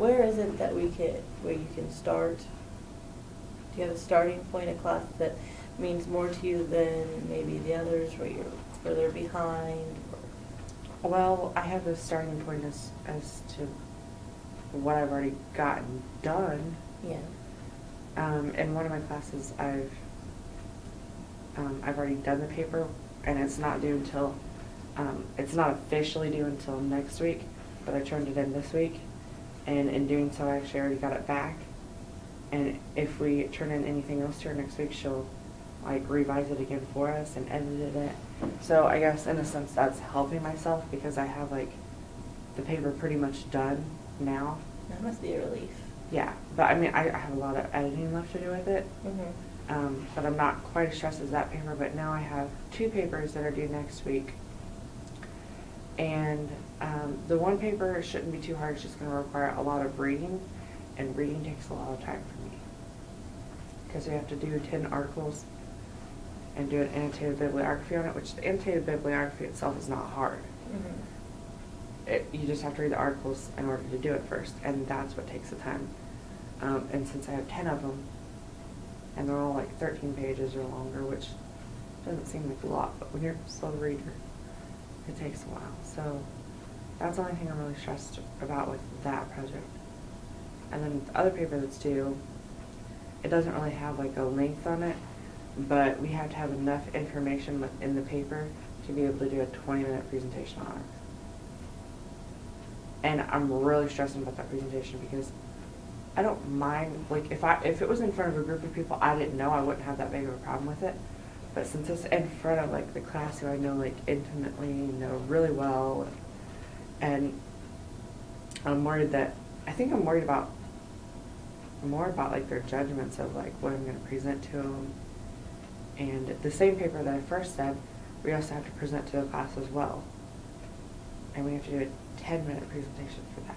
where is it that where you can start? Do you have a starting point, a class that means more to you than maybe the others, where you're further behind? Well, I have a starting point as to what I've already gotten done. Yeah. In one of my classes, I've already done the paper, and it's not due until it's not officially due until next week, but I turned it in this week, and in doing so, I actually already got it back. And if we turn in anything else to her next week, she'll like revise it again for us and edit it. So I guess in a sense that's helping myself because I have like the paper pretty much done now. That must be a relief. Yeah, but I mean I have a lot of editing left to do with it. Mm-hmm. But I'm not quite as stressed as that paper. But now I have 2 papers that are due next week. And the one paper shouldn't be too hard. It's just going to require a lot of reading. And reading takes a lot of time for me. Because we have to do 10 articles and do an annotated bibliography on it, which the annotated bibliography itself is not hard. Mm-hmm. You just have to read the articles in order to do it first. And that's what takes the time. And since I have 10 of them, and they're all like 13 pages or longer, which doesn't seem like a lot, but when you're a slow reader, it takes a while. So that's the only thing I'm really stressed about with that project. And then the other paper that's due, it doesn't really have like a length on it, but we have to have enough information within the paper to be able to do a 20-minute presentation on it. And I'm really stressing about that presentation because I don't mind, like if it was in front of a group of people I didn't know, I wouldn't have that big of a problem with it. But since it's in front of like the class who I know like intimately, know really well, and I'm worried that, I think I'm worried about more about like their judgments of like what I'm going to present to them. And the same paper that I first said, we also have to present to the class as well. And we have to do a 10-minute presentation for that.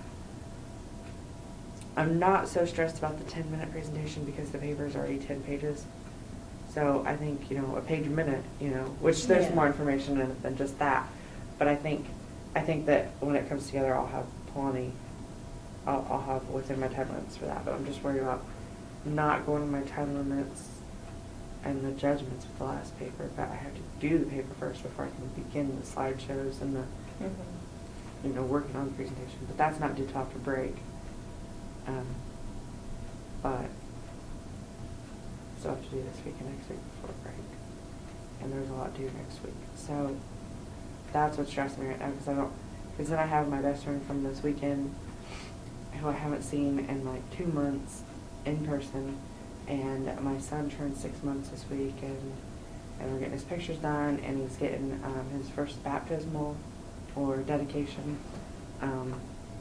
I'm not so stressed about the 10-minute presentation because the paper is already 10 pages. So I think, a page a minute, which there's more information in it than just that. But I think that when it comes together, I'll have plenty. I'll have within my time limits for that. But I'm just worried about not going to my time limits and the judgments with the last paper. But I have to do the paper first before I can begin the slideshows and the, working on the presentation. But that's not due till after break. But still have to do this week and next week before break. And there's a lot due next week. So that's what's stressing me right now because then I have my best friend from this weekend who I haven't seen in like 2 months in person, and my son turned 6 months this week, and we're getting his pictures done, and he's getting his first baptismal or dedication.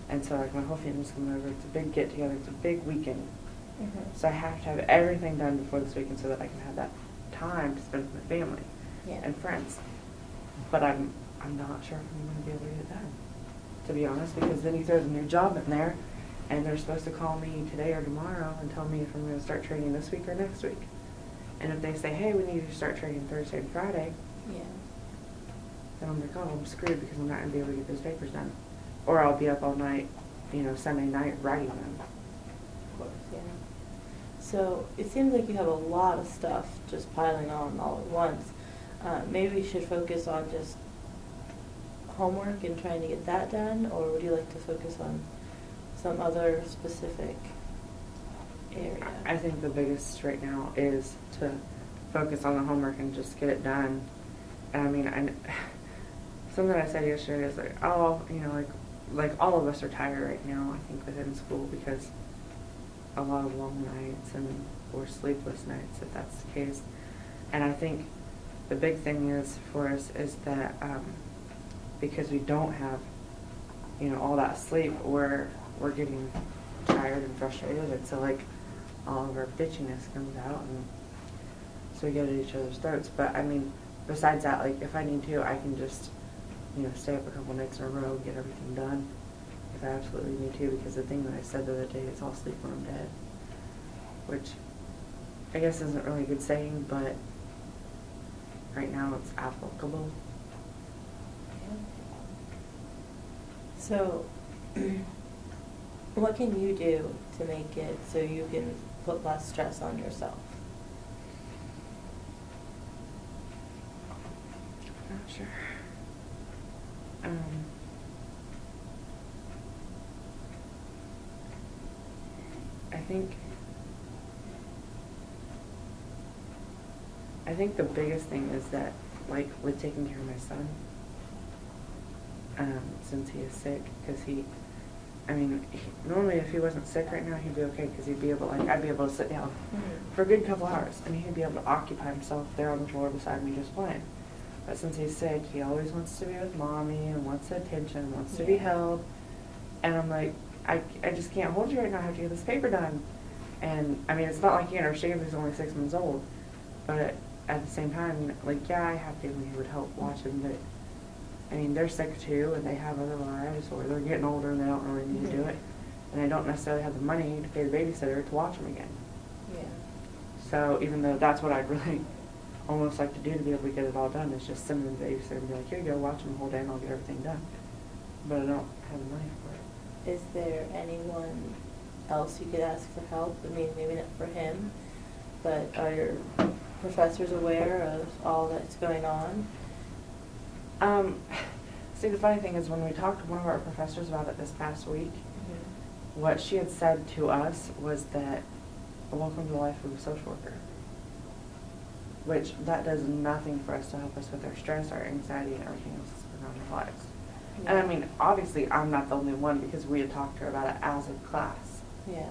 And so like my whole family's coming over. It's a big get together. It's a big weekend. So I have to have everything done before this weekend so that I can have that time to spend with my family and friends. But I'm not sure if I'm going to be able to get it done, to be honest, because then you throw the new job in there, and they're supposed to call me today or tomorrow and tell me if I'm going to start training this week or next week. And if they say, hey, we need you to start training Thursday and Friday, then I'm like, oh, I'm screwed because I'm not going to be able to get those papers done. Or I'll be up all night, Sunday night writing them. Of course, yeah. So it seems like you have a lot of stuff just piling on all at once. Maybe we should focus on just homework and trying to get that done, or would you like to focus on some other specific area? I think the biggest right now is to focus on the homework and just get it done. And I mean, something I said yesterday is like, oh, like all of us are tired right now, I think, within school because a lot of long nights or sleepless nights, if that's the case. And I think the big thing is for us is that because we don't have, all that sleep, we're getting tired and frustrated, and so like all of our bitchiness comes out, and so we get at each other's throats. But I mean, besides that, like if I need to, I can just stay up a couple nights in a row and get everything done if I absolutely need to, because the thing that I said the other day is I'll sleep when I'm dead, which I guess isn't really a good saying, but right now it's applicable. So What can you do to make it so you can put less stress on yourself? Not sure. I think the biggest thing is that, like, with taking care of my son, since he is sick, because normally if he wasn't sick right now, he'd be okay, because he'd be able, like, I'd be able to sit down for a good couple hours, and he'd be able to occupy himself there on the floor beside me just fine. But since he's sick, he always wants to be with mommy, and wants attention, wants to be held, and I'm like, I just can't hold you right now, I have to get this paper done. And, I mean, it's not like he understands he's only 6 months old, but at the same time, like, yeah, I have family who would help watch him, but, I mean, they're sick too, and they have other lives, or they're getting older and they don't really need to do it, and they don't necessarily have the money to pay the babysitter to watch him again. Yeah. So, even though that's what I'd really almost like to do to be able to get it all done, is just send them to the babysitter and be like, here you go, watch him the whole day and I'll get everything done. But I don't have the money for it. Is there anyone else you could ask for help? I mean, maybe not for him, but are your professors aware of all that's going on? See, the funny thing is, when we talked to one of our professors about it this past week, what she had said to us was that, welcome to the life of a social worker. Which, that does nothing for us to help us with our stress, our anxiety, and everything else that's going on in our lives. Yeah. And I mean, obviously, I'm not the only one, because we had talked to her about it as a class. Yeah.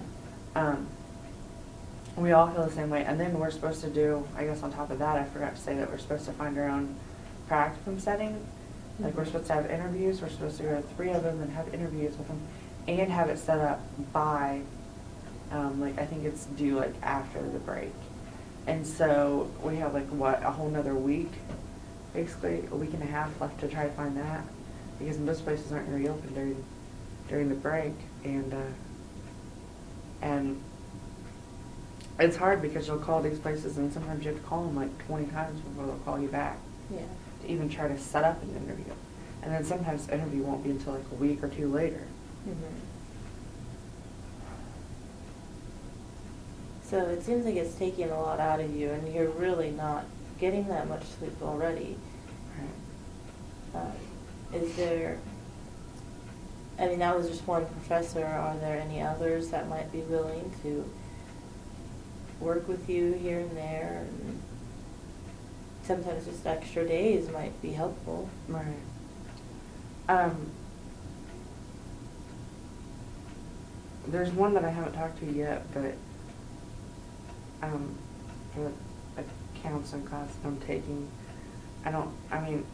We all feel the same way. And then we're supposed to do, I guess on top of that, I forgot to say that we're supposed to find our own practicum setting. Like, we're supposed to have interviews. We're supposed to go to 3 of them and have interviews with them, and have it set up by, like, I think it's due, like, after the break. And so we have, like, what, a whole nother week, basically, a week and a half left to try to find that, because most places aren't going to be open during the break. And it's hard, because you'll call these places, and sometimes you have to call them like 20 times before they'll call you back. Yeah. To even try to set up an interview. And then sometimes the interview won't be until like a week or 2 later. So it seems like it's taking a lot out of you, and you're really not getting that much sleep already. Right. Is there, I mean, that was just one professor. Are there any others that might be willing to work with you here and there? And sometimes just extra days might be helpful. Right. There's one that I haven't talked to yet, but for a counseling class that I'm taking, I mean,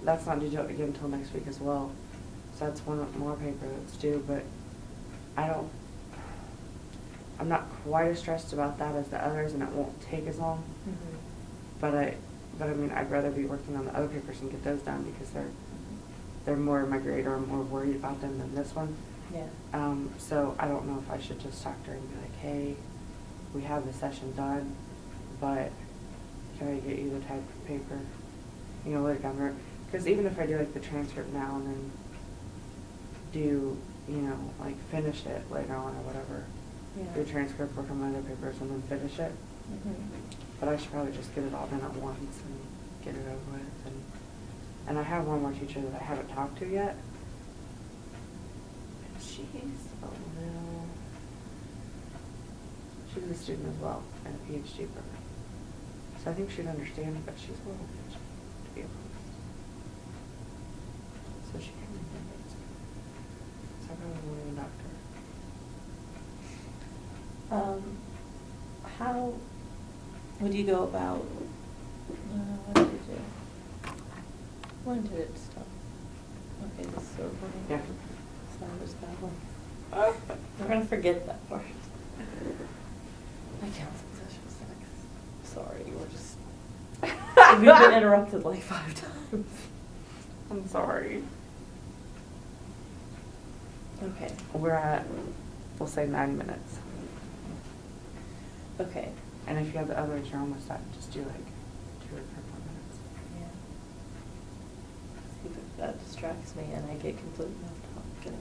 that's not due again until next week as well. So that's one more paper that's due, but I'm not quite as stressed about that as the others, and it won't take as long. But I mean, I'd rather be working on the other papers and get those done, because they're more in my grade, or I'm more worried about them than this one. Yeah. So I don't know if I should just talk to her and be like, hey, we have the session done, but can I get you the type of paper? You know, like, because even if I do like the transcript now and then do, you know, like finish it later on or whatever, do a transcript, work on my other papers, and then finish it. But I should probably just get it all done at once and get it over with. And I have one more teacher that I haven't talked to yet. She's a student as well, at a PhD program. So I think she'd understand, but she's a little bitchy, to be honest. So she can remember it. So I probably won't even talk to her. How would you go about, what did you do? When did it stop? Okay, this is so funny. Yeah. Sound is that one. We're going to forget that part. My counseling session sucks. Sorry, we're just... We've been interrupted like 5 times. I'm sorry. Okay. We're at, we'll say 9 minutes. Okay. And if you have the others, you're almost at, just do like 2 or 3 more minutes. Yeah. See if that distracts me and I get completely off topic.